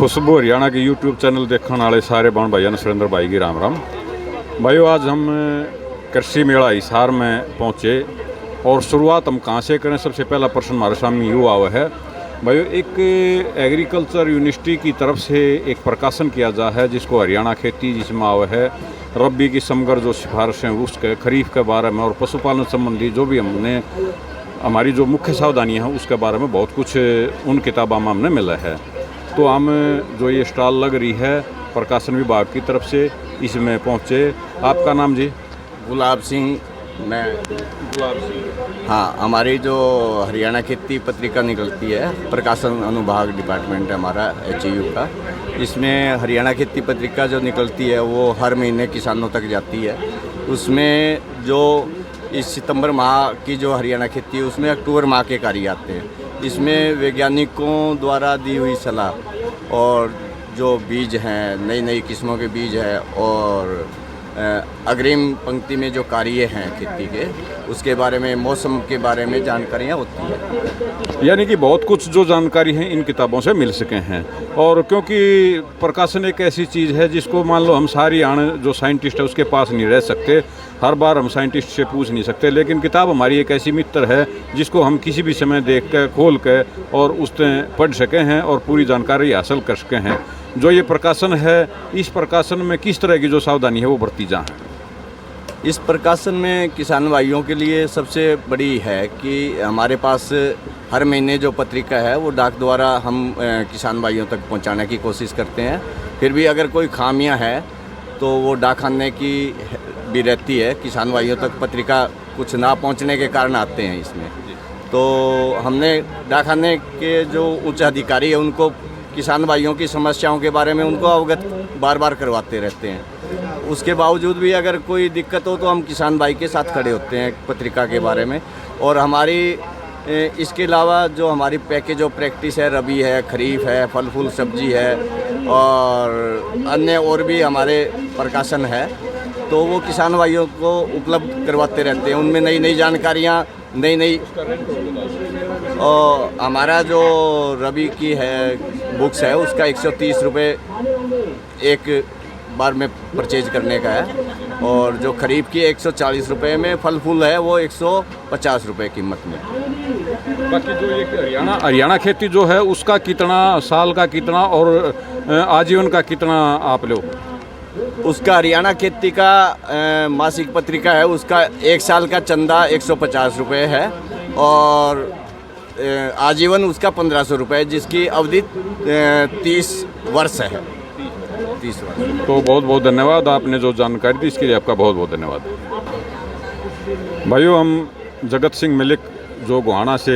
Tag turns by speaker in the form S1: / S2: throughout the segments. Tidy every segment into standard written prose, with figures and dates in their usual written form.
S1: खुशबू हरियाणा के YouTube channel देखने वाले सारे बहन भाइयों ने सुरेंद्र भाई की राम राम। भाइयों आज हम कृषि मेला हिसार में पहुँचे और शुरुआत हम कहाँ से करें। सबसे पहला प्रश्न हमारे सामने युवा हुआ है भाइयों, एक एग्रीकल्चर यूनिवर्सिटी की तरफ से एक प्रकाशन किया जा है जिसको हरियाणा खेती जिसमें आवा है रबी की समग्र जो सिफारिशें उसके खरीफ के बारे में और पशुपालन संबंधी जो भी हमने हमारी जो मुख्य सावधानियाँ हैं उसके बारे में बहुत कुछ उन किताबों में हमने मिला है। तो हम जो ये स्टॉल लग रही है प्रकाशन विभाग की तरफ से इसमें पहुँचे। आपका नाम जी?
S2: गुलाब सिंह। मैं
S1: गुलाब सिंह।
S2: हाँ, हमारी जो हरियाणा खेती पत्रिका निकलती है, प्रकाशन अनुभाग डिपार्टमेंट है हमारा HEU का। इसमें हरियाणा खेती पत्रिका जो निकलती है वो हर महीने किसानों तक जाती है। उसमें जो इस सितंबर माह की जो हरियाणा खेती है उसमें अक्टूबर माह के कार्य आते हैं। इसमें वैज्ञानिकों द्वारा दी हुई सलाह और जो बीज हैं, नई नई किस्मों के बीज हैं और अग्रिम पंक्ति में जो कार्य हैं खेती के उसके बारे में, मौसम के बारे में जानकारियाँ होती हैं।
S1: यानी कि बहुत कुछ जो जानकारी है इन किताबों से मिल सके हैं। और क्योंकि प्रकाशन एक ऐसी चीज़ है जिसको मान लो हम सारी आने जो साइंटिस्ट है उसके पास नहीं रह सकते, हर बार हम साइंटिस्ट से पूछ नहीं सकते, लेकिन किताब हमारी एक ऐसी मित्र है जिसको हम किसी भी समय देख कर खोल कर और उसमें पढ़ सके हैं और पूरी जानकारी हासिल कर सके हैं। जो ये प्रकाशन है इस प्रकाशन में किस तरह की जो सावधानी है वो बरती जाए?
S2: इस प्रकाशन में किसान भाइयों के लिए सबसे बड़ी है कि हमारे पास हर महीने जो पत्रिका है वो डाक द्वारा हम किसान भाइयों तक पहुंचाने की कोशिश करते हैं। फिर भी अगर कोई खामियां है तो वो डाक खाने की भी रहती है। किसान भाइयों तक पत्रिका कुछ ना पहुंचने के कारण आते हैं इसमें। तो हमने डाक खाने के जो उच्च अधिकारी है उनको किसान भाइयों की समस्याओं के बारे में उनको अवगत बार बार करवाते रहते हैं। उसके बावजूद भी अगर कोई दिक्कत हो तो हम किसान भाई के साथ खड़े होते हैं पत्रिका के बारे में। और हमारी इसके अलावा जो हमारी पैकेज ऑफ प्रैक्टिस है, रबी है, खरीफ है, फल फूल सब्जी है और अन्य और भी हमारे प्रकाशन है, तो वो किसान भाइयों को उपलब्ध करवाते रहते हैं। उनमें नई नई जानकारियाँ, नई और हमारा जो रबी की है बुक्स है उसका 130 रुपये एक बार में परचेज करने का है और जो खरीफ की 140 रुपये में, फल फूल है वो 150 रुपये कीमत में।
S1: बाकी जो ये हरियाणा खेती जो है उसका कितना साल का कितना और आजीवन का कितना आप लो?
S2: उसका हरियाणा खेती का मासिक पत्रिका है उसका 1 साल का चंदा 150 रुपये है और आजीवन उसका 1500 रुपये, जिसकी अवधि 30 वर्ष है। 30 वर्ष।
S1: तो बहुत बहुत धन्यवाद, आपने जो जानकारी दी इसके लिए आपका बहुत बहुत धन्यवाद। भाइयों हम जगत सिंह मलिक जो गोहाना से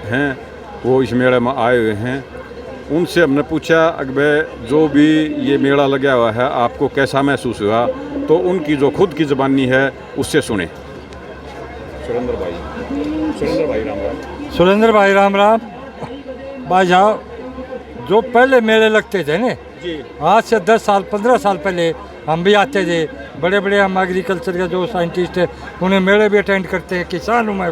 S1: हैं वो इस मेले में आए हुए हैं। उनसे हमने पूछा अगर जो भी ये मेला लगा हुआ है आपको कैसा महसूस हुआ, तो उनकी जो खुद की ज़बानी है उससे सुने। सुरेंद्र भाई राम राम।
S3: सुरेंद्र भाई राम राम। भाई साहब, जो पहले मेले लगते थे ना
S1: जी,
S3: आज से 10 साल 15 साल पहले हम भी आते थे। बड़े बड़े हम एग्रीकल्चर के जो साइंटिस्ट है उन्हें मेले भी अटेंड करते हैं। किसान हूँ मैं,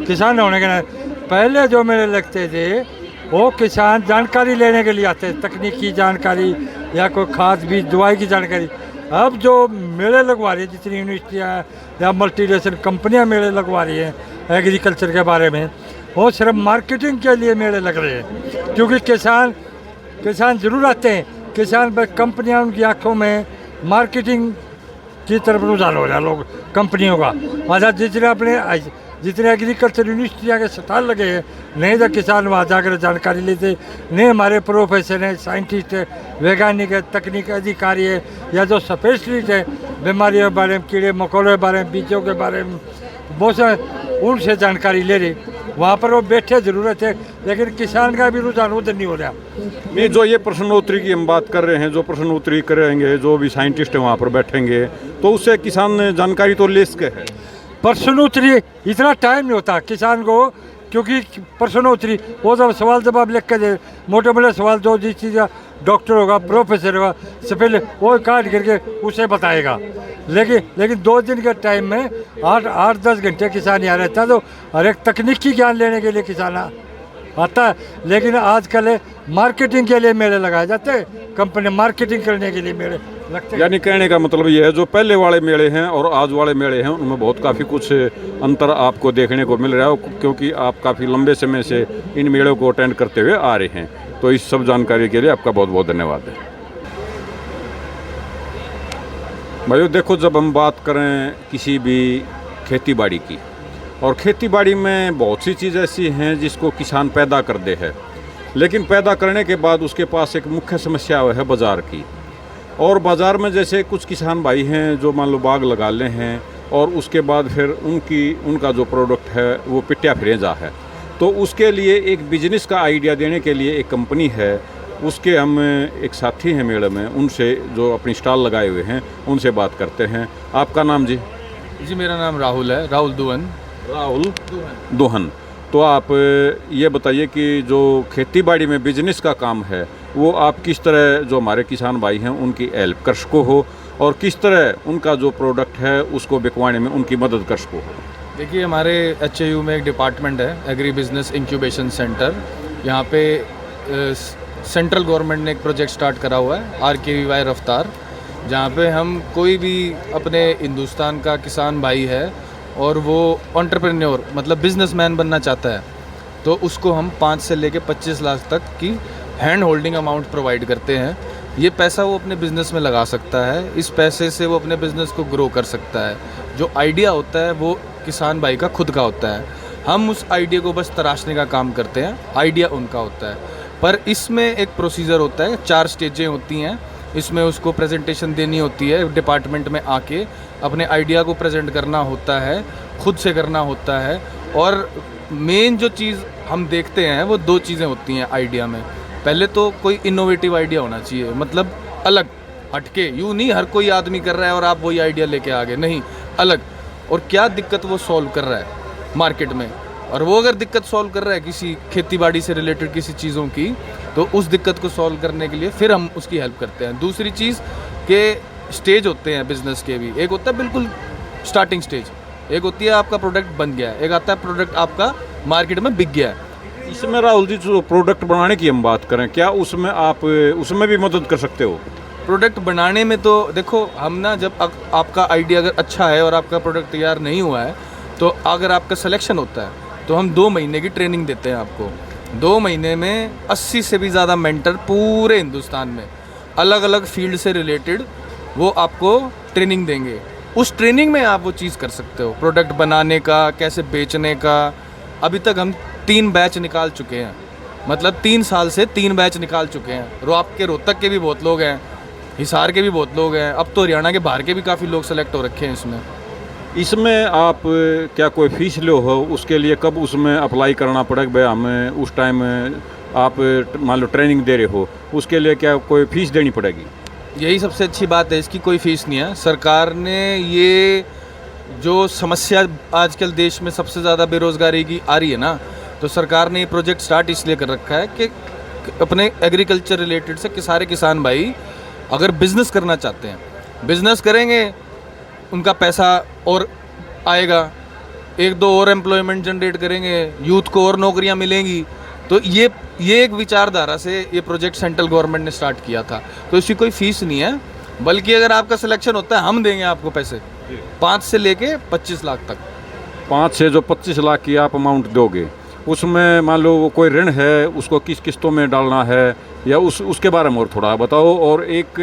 S3: किसान होने के नाते पहले जो मेले लगते थे वो किसान जानकारी लेने के लिए आते थे, तकनीकी जानकारी या कोई खाद बीज दवाई की जानकारी। अब जो मेले लगवा रही है, जितनी यूनिवर्सिटियाँ या मल्टीनेशनल कंपनियाँ मेले लगवा रही हैं एग्रीकल्चर के बारे में, वो सिर्फ मार्केटिंग के लिए मेले लग रहे हैं। क्योंकि किसान ज़रूर आते हैं, किसान पर कंपनियाँ उनकी आँखों में मार्केटिंग की तरफ रुझान हो रहा है लोग कंपनियों का। अच्छा, जितने एग्रीकल्चर यूनिवर्सिटियाँ के स्टॉल लगे हैं, नहीं तो किसान वहाँ जाकर जानकारी लेते, नहीं हमारे प्रोफेसर हैं, साइंटिस्ट है, वैज्ञानिक है, तकनीकी अधिकारी है या जो स्पेशलिस्ट है बीमारियों के बारे में, कीड़े मकोड़ों के बारे में, बीजों के बारे में, बहुत सारे उनसे जानकारी ले रही। वहाँ पर वो बैठे ज़रूरत है, लेकिन किसान का भी रुझान उधर नहीं हो रहा।
S1: ये जो ये प्रश्नोत्तरी की हम बात कर रहे हैं, जो प्रश्नोत्तरी करेंगे, जो भी साइंटिस्ट हैं वहाँ पर बैठेंगे, तो उससे किसान जानकारी तो ले सके है।
S3: प्रश्नोत्तरी इतना टाइम नहीं होता किसान को, क्योंकि प्रश्नोत्तरी वो जब सवाल जवाब लिख के दे, मोटे मोटे सवाल जो जिस चीज़ का डॉक्टर होगा, प्रोफेसर होगा, से पहले वो काट करके उसे बताएगा। लेकिन 2 दिन के टाइम में 8-10 घंटे किसान यहाँ रहता है। तो हर एक तकनीकी ज्ञान लेने के लिए किसान आता है। लेकिन आजकल मार्केटिंग के लिए मेले लगाए जाते हैं, कंपनी मार्केटिंग करने के लिए मेले लगते हैं।
S1: यानी कहने का मतलब ये है जो पहले वाले मेले हैं और आज वाले मेले हैं उनमें बहुत काफ़ी कुछ अंतर आपको देखने को मिल रहा है, क्योंकि आप काफ़ी लंबे समय से इन मेलों को अटेंड करते हुए आ रहे हैं। तो इस सब जानकारी के लिए आपका बहुत बहुत धन्यवाद है। भाइयों देखो, जब हम बात करें किसी भी खेती बाड़ी की, और खेती बाड़ी में बहुत सी चीज़ ऐसी हैं जिसको किसान पैदा कर दे है, लेकिन पैदा करने के बाद उसके पास एक मुख्य समस्या है बाज़ार की। और बाज़ार में जैसे कुछ किसान भाई हैं जो मान लो बाग लगा ले हैं और उसके बाद फिर उनका जो प्रोडक्ट है वो पिट्या फ्रेजा है, तो उसके लिए एक बिजनेस का आइडिया देने के लिए एक कंपनी है, उसके हम एक साथी हैं मेले में, उनसे जो अपनी स्टॉल लगाए हुए हैं उनसे बात करते हैं। आपका नाम जी?
S4: जी मेरा नाम राहुल है, राहुल दुहन।
S1: राहुल दोहन। तो आप ये बताइए कि जो खेती बाड़ी में बिजनेस का काम है वो आप किस तरह जो हमारे किसान भाई हैं उनकी हेल्प कर सको हो, और किस तरह उनका जो प्रोडक्ट है उसको बिकवाने में उनकी मदद कर सको हो।
S4: देखिए हमारे HAU में एक डिपार्टमेंट है, एग्री बिजनेस इंक्यूबेशन सेंटर। यहाँ पे सेंट्रल गवर्नमेंट ने एक प्रोजेक्ट स्टार्ट करा हुआ है RKVY रफ्तार, जहाँ पे हम कोई भी अपने हिंदुस्तान का किसान भाई है और वो एंटरप्रेन्योर मतलब बिजनेसमैन बनना चाहता है, तो उसको हम 5 से लेके 25 लाख तक की हैंड होल्डिंग अमाउंट प्रोवाइड करते हैं। ये पैसा वो अपने बिज़नेस में लगा सकता है, इस पैसे से वो अपने बिज़नेस को ग्रो कर सकता है। जो आइडिया होता है वो किसान भाई का खुद का होता है, हम उस आइडिया को बस तराशने का काम करते हैं, आइडिया उनका होता है। पर इसमें एक प्रोसीजर होता है, 4 स्टेजें होती हैं। इसमें उसको प्रेजेंटेशन देनी होती है, डिपार्टमेंट में आके अपने आइडिया को प्रेजेंट करना होता है, खुद से करना होता है। और मेन जो चीज़ हम देखते हैं वो 2 चीज़ें होती हैं आइडिया में। पहले तो कोई इनोवेटिव आइडिया होना चाहिए, मतलब अलग हटके, यूँ नहीं हर कोई आदमी कर रहा है और आप वही आइडिया लेके आ गए, नहीं, अलग। और क्या दिक्कत वो सॉल्व कर रहा है मार्केट में, और वो अगर दिक्कत सॉल्व कर रहा है किसी खेतीबाड़ी से रिलेटेड किसी चीज़ों की, तो उस दिक्कत को सॉल्व करने के लिए फिर हम उसकी हेल्प करते हैं। दूसरी चीज़ के स्टेज होते हैं बिज़नेस के भी, एक होता है बिल्कुल स्टार्टिंग स्टेज, एक होती है आपका प्रोडक्ट बन गया है, एक आता है प्रोडक्ट आपका मार्केट में बिक गया है।
S1: इसमें राहुल जी जो प्रोडक्ट बनाने की हम बात करें, क्या उसमें आप उसमें भी मदद कर सकते हो?
S4: प्रोडक्ट बनाने में तो देखो हम ना, जब आपका आइडिया अगर अच्छा है और आपका प्रोडक्ट तैयार नहीं हुआ है, तो अगर आपका सिलेक्शन होता है तो हम 2 महीने की ट्रेनिंग देते हैं आपको। 2 महीने में 80 से भी ज़्यादा मेंटर पूरे हिंदुस्तान में अलग अलग फील्ड से रिलेटेड वो आपको ट्रेनिंग देंगे। उस ट्रेनिंग में आप वो चीज़ कर सकते हो, प्रोडक्ट बनाने का, कैसे बेचने का। अभी तक हम 3 बैच निकाल चुके हैं, मतलब 3 साल से 3 बैच निकाल चुके हैं। आपके रोहतक के भी बहुत लोग हैं, हिसार के भी बहुत लोग हैं, अब तो हरियाणा के बाहर के भी काफ़ी लोग सेलेक्ट हो रखे हैं इसमें।
S1: इसमें आप क्या कोई फीस लो हो, उसके लिए कब उसमें अप्लाई करना पड़ेगा? भाई हमें उस टाइम आप मान लो ट्रेनिंग दे रहे हो, उसके लिए क्या कोई फीस देनी पड़ेगी?
S4: यही सबसे अच्छी बात है, इसकी कोई फीस नहीं है। सरकार ने ये जो समस्या आजकल देश में सबसे ज़्यादा बेरोज़गारी की आ रही है ना, तो सरकार ने ये प्रोजेक्ट स्टार्ट इसलिए कर रखा है कि अपने एग्रीकल्चर रिलेटेड से सारे किसान भाई अगर बिज़नेस करना चाहते हैं, बिज़नेस करेंगे, उनका पैसा और आएगा, 1-2 और एम्प्लॉयमेंट जनरेट करेंगे, यूथ को और नौकरियां मिलेंगी। तो ये एक विचारधारा से ये प्रोजेक्ट सेंट्रल गवर्नमेंट ने स्टार्ट किया था। तो इसकी कोई फीस नहीं है, बल्कि अगर आपका सिलेक्शन होता है हम देंगे आपको पैसे 5 से लेके 25 लाख तक।
S1: 5 से जो 25 लाख की आप अमाउंट दोगे, उसमें मान लो कोई ऋण है, उसको किस किस्तों में डालना है, या उसके बारे में और थोड़ा बताओ। और एक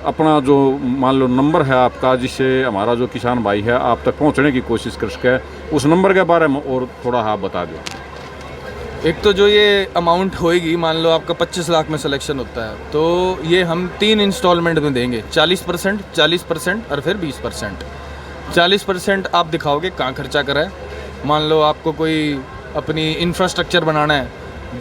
S1: अपना जो मान लो नंबर है आपका, जिससे हमारा जो किसान भाई है आप तक पहुंचने की कोशिश कर सके, उस नंबर के बारे में और थोड़ा आप बता दो।
S4: एक तो जो ये अमाउंट होएगी, मान लो आपका 25 लाख में सिलेक्शन होता है, तो ये हम 3 इंस्टॉलमेंट में देंगे, 40%, 40% और फिर 20%। 40% आप दिखाओगे कहाँ खर्चा करा है। मान लो आपको कोई अपनी इंफ्रास्ट्रक्चर बनाना है,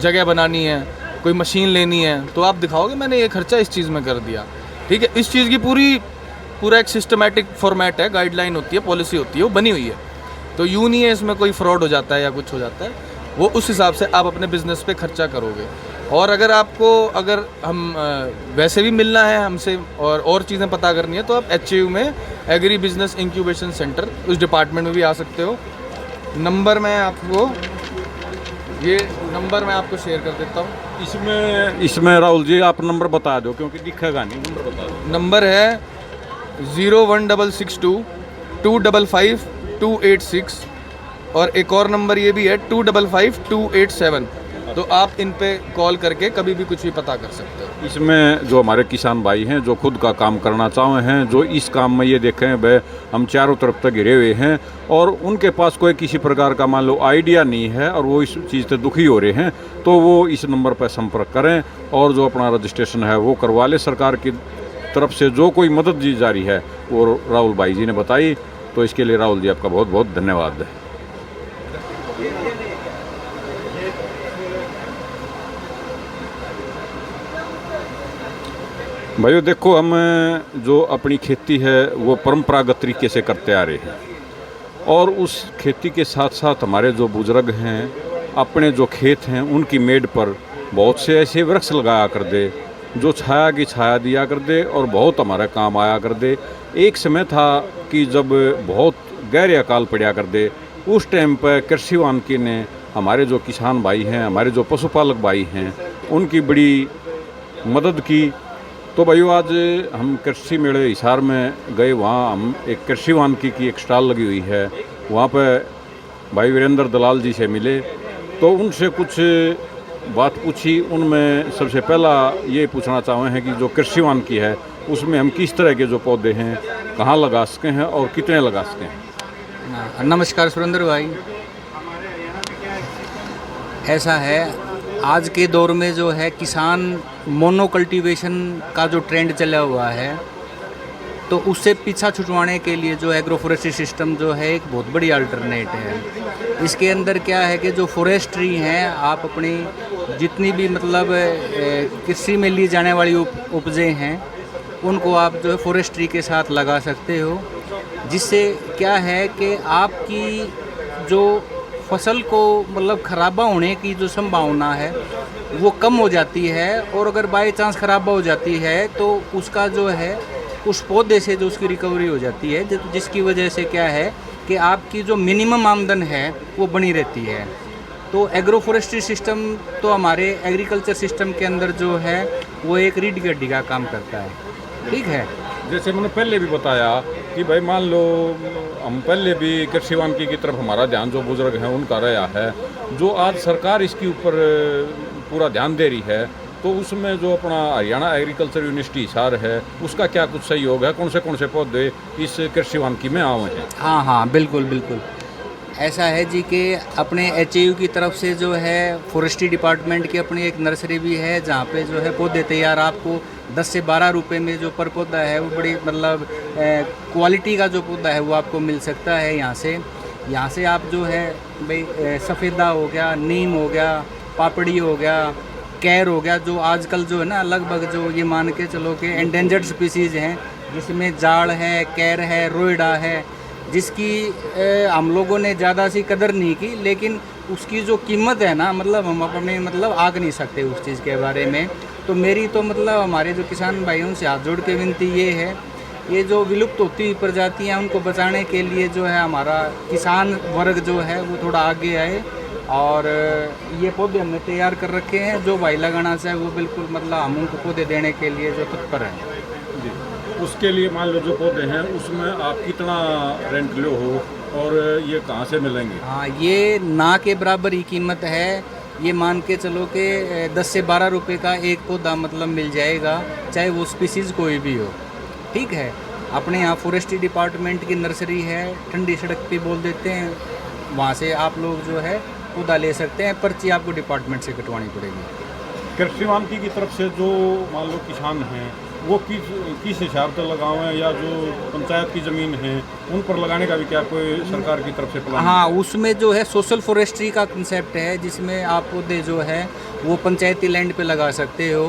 S4: जगह बनानी है, कोई मशीन लेनी है, तो आप दिखाओगे मैंने ये खर्चा इस चीज़ में कर दिया, ठीक है। इस चीज़ की पूरा एक सिस्टमेटिक फॉर्मेट है, गाइडलाइन होती है, पॉलिसी होती है, वो बनी हुई है। तो यूँ नहीं है इसमें कोई फ्रॉड हो जाता है या कुछ हो जाता है, वो उस हिसाब से आप अपने बिज़नेस पे खर्चा करोगे। और अगर हम वैसे भी मिलना है हमसे और चीज़ें पता करनी है, तो आप HAU में एग्री बिजनेस इंक्यूबेशन सेंटर उस डिपार्टमेंट में भी आ सकते हो। नंबर मैं आपको ये नंबर मैं आपको शेयर कर देता हूँ।
S1: इसमें राहुल जी आप नंबर बता दो क्योंकि दिखेगा नहीं, नंबर बता दो।
S4: नंबर है 01662 255 286 और एक और नंबर ये भी है 255 287। तो आप इन पे कॉल करके कभी भी कुछ भी पता कर सकते हो।
S1: इसमें जो हमारे किसान भाई हैं जो खुद का काम करना चाहे हैं, जो इस काम में ये देखें वह हम चारों तरफ तक घिरे हुए हैं और उनके पास कोई किसी प्रकार का मान लो आइडिया नहीं है और वो इस चीज़ से दुखी हो रहे हैं, तो वो इस नंबर पर संपर्क करें और जो अपना रजिस्ट्रेशन है वो करवा ले। सरकार की तरफ से जो कोई मदद दी जा रही है वो राहुल भाई जी ने बताई, तो इसके लिए राहुल जी आपका बहुत बहुत धन्यवाद है। भाइयों देखो, हम जो अपनी खेती है वो परंपरागत तरीके से करते आ रहे हैं और उस खेती के साथ साथ हमारे जो बुजुर्ग हैं अपने जो खेत हैं उनकी मेड़ पर बहुत से ऐसे वृक्ष लगाया कर दे जो छाया की छाया दिया कर दे और बहुत हमारा काम आया कर दे। एक समय था कि जब बहुत गहरे अकाल पड़ा कर दे, उस टाइम पर कृषि वानिकी ने हमारे जो किसान भाई हैं, हमारे जो पशुपालक भाई हैं, उनकी बड़ी मदद की। तो भाइयों आज हम कृषि मेले हिसार में गए, वहाँ हम एक कृषि वानिकी की एक स्टॉल लगी हुई है, वहाँ पर भाई वीरेंद्र दलाल जी से मिले तो उनसे कुछ बात पूछी। उनमें सबसे पहला ये पूछना चाहे हैं कि जो कृषि वानिकी है उसमें हम किस तरह के जो पौधे हैं कहाँ लगा सके हैं और कितने लगा सके हैं।
S5: नमस्कार सुरेंद्र भाई, ऐसा है आज के दौर में जो है किसान मोनो कल्टीवेशन का जो ट्रेंड चला हुआ है, तो उससे पीछा छुटवाने के लिए जो एग्रो फॉरेस्ट्री सिस्टम जो है एक बहुत बड़ी अल्टरनेट है। इसके अंदर क्या है कि जो फॉरेस्ट्री हैं, आप अपनी जितनी भी मतलब कृषि में ली जाने वाली उपजें हैं उनको आप जो है फॉरेस्ट्री के साथ लगा सकते हो, जिससे क्या है कि आपकी जो फसल को मतलब खराबा होने की जो संभावना है वो कम हो जाती है, और अगर बाई चांस खराबा हो जाती है तो उसका जो है उस पौधे से जो उसकी रिकवरी हो जाती है, जिसकी वजह से क्या है कि आपकी जो मिनिमम आमदन है वो बनी रहती है। तो एग्रो फॉरेस्ट्री सिस्टम तो हमारे एग्रीकल्चर सिस्टम के अंदर जो है वो एक रीढ़ की हड्डी का काम करता है। ठीक है,
S1: जैसे मैंने पहले भी बताया कि भाई मान लो हम पहले भी कृषि वानिकी की तरफ हमारा ध्यान जो बुजुर्ग हैं उनका रहा है, जो आज सरकार इसके ऊपर पूरा ध्यान दे रही है, तो उसमें जो अपना हरियाणा एग्रीकल्चर यूनिवर्सिटी हिसार है उसका क्या कुछ सहयोग है, कौन से पौधे इस कृषि वानिकी में आए हैं।
S5: हाँ बिल्कुल बिल्कुल ऐसा है जी कि अपने HAU की तरफ से जो है फॉरेस्ट्री डिपार्टमेंट की अपनी एक नर्सरी भी है, जहाँ पे जो है पौधे तैयार आपको 10 से 12 रुपए में जो पर पौधा है वो बड़ी मतलब क्वालिटी का जो पौधा है वो आपको मिल सकता है। यहाँ से आप जो है भाई सफ़ेदा हो गया, नीम हो गया, पापड़ी हो गया, कैर हो गया, जो आजकल जो है ना लगभग जो ये मान के चलो कि एंडेंजर्ड स्पीसीज़ हैं, जिसमें जाड़ है, कैर है, रोइडा है, जिसकी हम लोगों ने ज़्यादा सी कदर नहीं की, लेकिन उसकी जो कीमत है ना मतलब हम अपने मतलब आग नहीं सकते उस चीज़ के बारे में। तो मेरी तो मतलब हमारे जो किसान भाइयों से हाथ जोड़ के विनती ये है, ये जो विलुप्त होती हुई प्रजातियाँ उनको बचाने के लिए जो है हमारा किसान वर्ग जो है वो थोड़ा आगे आए, और ये पौधे हमने तैयार कर रखे हैं। जो भाई लगाना चाहे वो बिल्कुल मतलब हम उनको पौधे देने के लिए जो तत्पर हैं।
S1: उसके लिए मान लो जो पौधे हैं उसमें आप कितना रेंट लो हो और ये कहाँ से मिलेंगे।
S5: हाँ, ये ना के बराबर ही कीमत है। ये मान के चलो कि 10 से 12 रुपए का एक पौधा मतलब मिल जाएगा, चाहे वो स्पीसीज़ कोई भी हो। ठीक है, अपने यहाँ फॉरेस्ट्री डिपार्टमेंट की नर्सरी है, ठंडी सड़क पे बोल देते हैं, वहाँ से आप लोग जो है पौधा ले सकते हैं। पर्ची आपको डिपार्टमेंट से कटवानी पड़ेगी।
S1: कृषि वानिकी की तरफ से जो मान लो किसान हैं वो किस हिसाब से लगावें, या जो पंचायत की ज़मीन है उन पर लगाने का भी क्या कोई सरकार की तरफ से प्लान?
S5: हाँ, उसमें जो है सोशल फॉरेस्ट्री का कंसेप्ट है, जिसमें आप पौधे जो है वो पंचायती लैंड पे लगा सकते हो।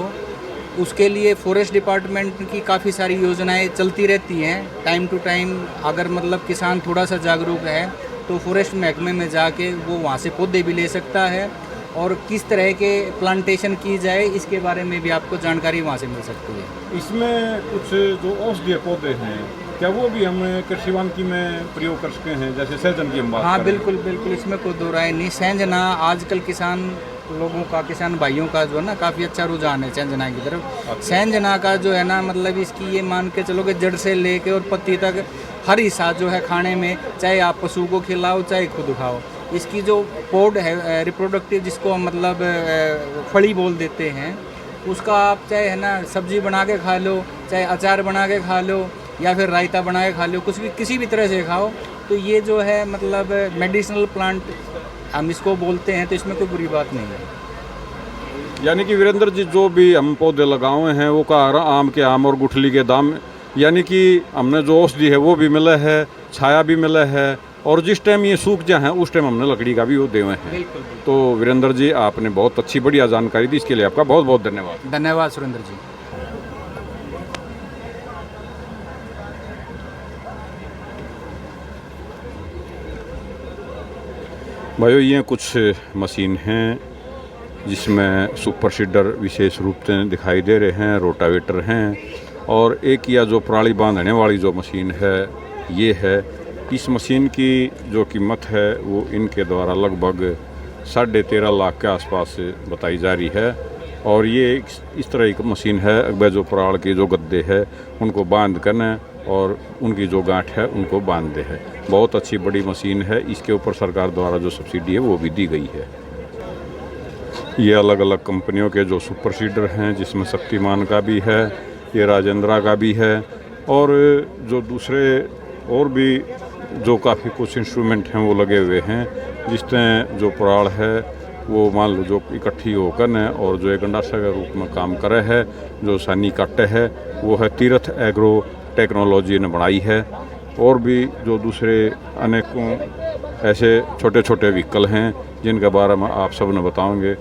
S5: उसके लिए फॉरेस्ट डिपार्टमेंट की काफ़ी सारी योजनाएं चलती रहती हैं टाइम टू टाइम। अगर मतलब किसान थोड़ा सा जागरूक है तो फॉरेस्ट महकमे में जाके वो वहाँ से पौधे भी ले सकता है, और किस तरह के प्लांटेशन की जाए इसके बारे में भी आपको जानकारी वहाँ से मिल सकती है।
S1: इसमें कुछ जो औषधीय पौधे हैं क्या वो भी हम कृषि वानिकी में प्रयोग कर सकते हैं, जैसे सहजन की हम बात
S5: हाँ
S1: करें?
S5: बिल्कुल बिल्कुल, इसमें कोई दो राय नहीं। संजना आजकल किसान लोगों का, किसान भाइयों का जो है ना काफ़ी अच्छा रुझान है संजना की तरफ। संजना का जो है ना मतलब इसकी ये मान के चलो कि जड़ से लेके और पत्ती तक हर हिस्सा जो है खाने में, चाहे आप पशु को खिलाओ चाहे खुद खाओ, इसकी जो पोड है रिप्रोडक्टिव, जिसको हम मतलब फली बोल देते हैं, उसका आप चाहे है ना सब्जी बना के खा लो, चाहे अचार बना के खा लो, या फिर रायता बना के खा लो, कुछ भी किसी भी तरह से खाओ। तो ये जो है मतलब मेडिसिनल प्लांट हम इसको बोलते हैं, तो इसमें कोई बुरी बात नहीं है।
S1: यानी कि वीरेंद्र जी जो भी हम पौधे लगाए हैं वो कहा रहा आम के आम और गुठली के दाम, यानी कि हमने जो औषधि है वो भी मिला है, छाया भी मिला है, और जिस टाइम ये सूख जाए हैं उस टाइम हमने लकड़ी का भी वो देवे हैं।
S5: बिल्कुल
S1: तो वीरेंद्र जी आपने बहुत अच्छी बढ़िया जानकारी दी, इसके लिए आपका बहुत बहुत धन्यवाद।
S5: धन्यवाद सुरेंद्र जी।
S1: भाइयों ये कुछ मशीन हैं जिसमें सुपर सीडर विशेष रूप से दिखाई दे रहे हैं, रोटावेटर हैं, और एक या जो पराली बांधने वाली जो मशीन है ये है। इस मशीन की जो कीमत है वो इनके द्वारा लगभग 13.5 लाख के आसपास बताई जा रही है। और ये इस तरह की मशीन है, अगर जो पराल के जो गद्दे है उनको बांध करना और उनकी जो गांठ है उनको बांध दे है। बहुत अच्छी बड़ी मशीन है, इसके ऊपर सरकार द्वारा जो सब्सिडी है वो भी दी गई है। ये अलग अलग कंपनियों के जो सुपर सीडर हैं, जिसमें शक्तिमान का भी है, ये राजेंद्रा का भी है, और जो दूसरे और भी जो काफ़ी कुछ इंस्ट्रूमेंट हैं वो लगे हुए हैं, जिसमें जो पराल है वो मान लो जो इकट्ठी होकर न और जो एक अंडाशय के रूप में काम करे है, जो सानी कट्टे है वो है तीर्थ एग्रो टेक्नोलॉजी ने बनाई है। और भी जो दूसरे अनेकों ऐसे छोटे छोटे व्हीकल हैं जिनके बारे में आप सब ने बताएंगे।